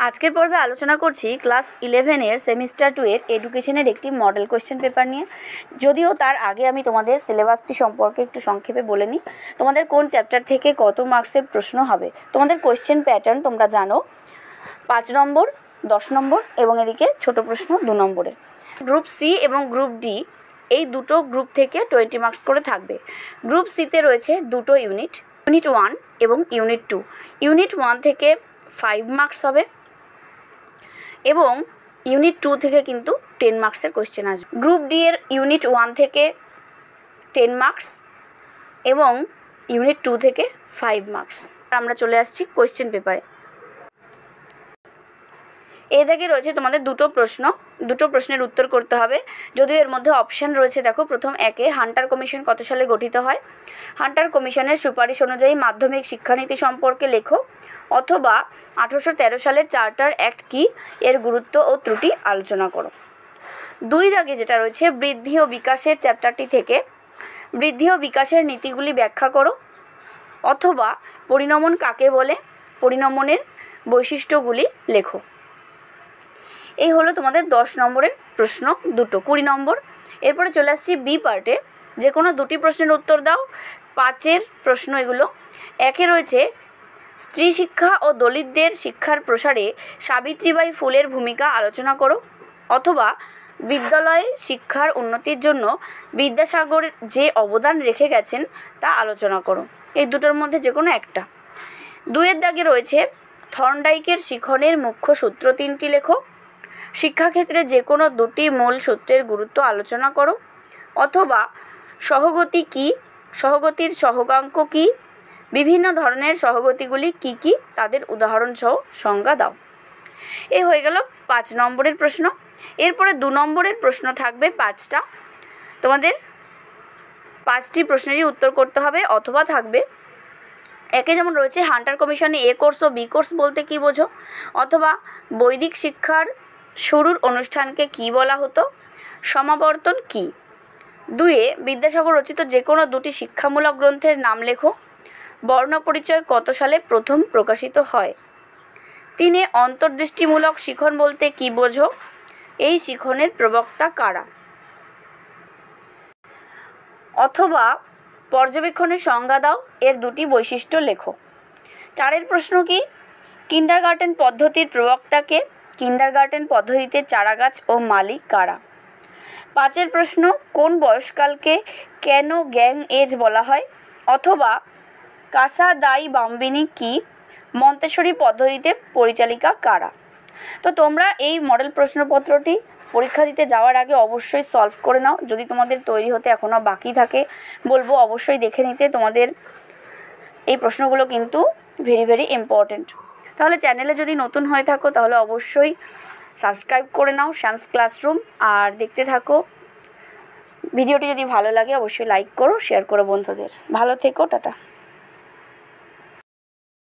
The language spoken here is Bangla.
আজকের পর্বে আলোচনা করছি ক্লাস 11 সেমিস্টার 2 এর এডুকেশনের একটি মডেল কোয়েশ্চেন পেপার নিয়ে। যদিও তার আগে আমি তোমাদের সিলেবাসটি সম্পর্কে একটু সংক্ষেপে বলে নিই। তোমাদের কোন চ্যাপ্টার থেকে কত মার্কসের প্রশ্ন হবে। তোমাদের কোয়েশ্চেন প্যাটার্ন তোমরা জানো, 5 নম্বর, 10 নম্বর এবং এদিকে ছোট প্রশ্ন 2 নম্বরের। গ্রুপ সি এবং গ্রুপ ডি এই দুটো গ্রুপ থেকে 20 মার্কস করে থাকবে। গ্রুপ সিতে রয়েছে দুটো ইউনিট 1 এবং ইউনিট 2। ইউনিট 1 থেকে 5 মার্কস হবে এবং ইউনিট 2 থেকে কিন্তু 10 মার্কসের কোয়েশ্চেন আসবে। গ্রুপ ডি এর ইউনিট 1 থেকে 10 মার্কস এবং ইউনিট 2 থেকে 5 মার্কস। আমরা চলে আসছি কোয়েশ্চেন পেপারে। এই থেকে রয়েছে তোমাদের দুটো প্রশ্নের উত্তর করতে হবে। যদিও এর মধ্যে অপশান রয়েছে, দেখো প্রথম একে হান্টার কমিশন কত সালে গঠিত হয়। হান্টার কমিশনের সুপারিশ অনুযায়ী মাধ্যমিক শিক্ষানীতি সম্পর্কে লেখো, অথবা 1813 সালের চার্টার অ্যাক্ট কি, এর গুরুত্ব ও ত্রুটি আলোচনা করো। 2 দাগে যেটা রয়েছে বৃদ্ধি ও বিকাশের চ্যাপ্টারটি থেকে বৃদ্ধি ও বিকাশের নীতিগুলি ব্যাখ্যা করো, অথবা পরিণমন কাকে বলে, পরিণমনের বৈশিষ্ট্যগুলি লেখো। এই হলো তোমাদের 10 নম্বরের প্রশ্ন দুটো, 20 নম্বর। এরপরে চলে আসছি বি পার্টে, যে কোনো দুটি প্রশ্নের উত্তর দাও। 5 প্রশ্ন এগুলো। একে রয়েছে স্ত্রী শিক্ষা ও দলিতদের শিক্ষার প্রসারে সাবিত্রীবাই ফুলের ভূমিকা আলোচনা করো, অথবা বিদ্যালয়ে শিক্ষার উন্নতির জন্য বিদ্যাসাগর যে অবদান রেখে গেছেন তা আলোচনা করো। এই দুটোর মধ্যে যে কোনো একটা। 2 দাগে রয়েছে থর্নডাইকের শিখনের মুখ্য সূত্র 3টি লেখো। শিক্ষাক্ষেত্রে যে কোনো 2টি মূল সূত্রের গুরুত্ব আলোচনা করো, অথবা সহগতি কি, সহগতির সহগাঙ্ক কি, বিভিন্ন ধরনের সহগতিগুলি কি কি, তাদের উদাহরণ সহ সংজ্ঞা দাও। এই হয়ে গেল 5 নম্বরের প্রশ্ন। এরপরে 2 নম্বরের প্রশ্ন থাকবে 5টা। তোমাদের 5টি প্রশ্নেরই উত্তর করতে হবে, অথবা থাকবে একে যেমন রয়েছে হান্টার কমিশনে এ কোর্স ও বি কোর্স বলতে কি বোঝো, অথবা বৈদিক শিক্ষার শুরুর অনুষ্ঠানকে কি বলা হতো, সমাবর্তন কি। 2 বিদ্যাসাগর রচিত যে কোনো 2টি শিক্ষামূলক গ্রন্থের নাম লেখো। বর্ণপরিচয় কত সালে প্রথম প্রকাশিত হয়। 3 অন্তর্দৃষ্টিমূলক শিখন বলতে কি বোঝো, এই শিখনের প্রবক্তা কারা, অথবা পর্যবেক্ষণের সংজ্ঞা দাও, এর 2টি বৈশিষ্ট্য লেখো। 4 প্রশ্ন কি, কিন্ডারগার্টেন পদ্ধতির প্রবক্তাকে, কিন্ডারগার্টেন পদ্ধতিতে চারাগাছ ও মালি কারা। 5 প্রশ্ন, কোন বয়সকালকে কেন গ্যাং এজ বলা হয়, অথবা কাসা দাই বাম্বিনি কি, মন্তেশ্বরী পদ্ধতিতে পরিচালিকা কারা। তো তোমরা এই মডেল প্রশ্নপত্রটি পরীক্ষা দিতে যাওয়ার আগে অবশ্যই সলভ করে নাও। যদি তোমাদের তৈরি হতে এখনও বাকি থাকে বলবো অবশ্যই দেখে নিতে। তোমাদের এই প্রশ্নগুলো কিন্তু ভেরি ভেরি ইম্পর্টেন্ট। তাহলে চ্যানেলে যদি নতুন হয়ে থাকো তাহলে অবশ্যই সাবস্ক্রাইব করে নাও শ্যামস ক্লাসরুম, আর দেখতে থাকো। ভিডিওটি যদি ভালো লাগে অবশ্যই লাইক করো, শেয়ার করো বন্ধুদের। ভালো থেকো, টাটা।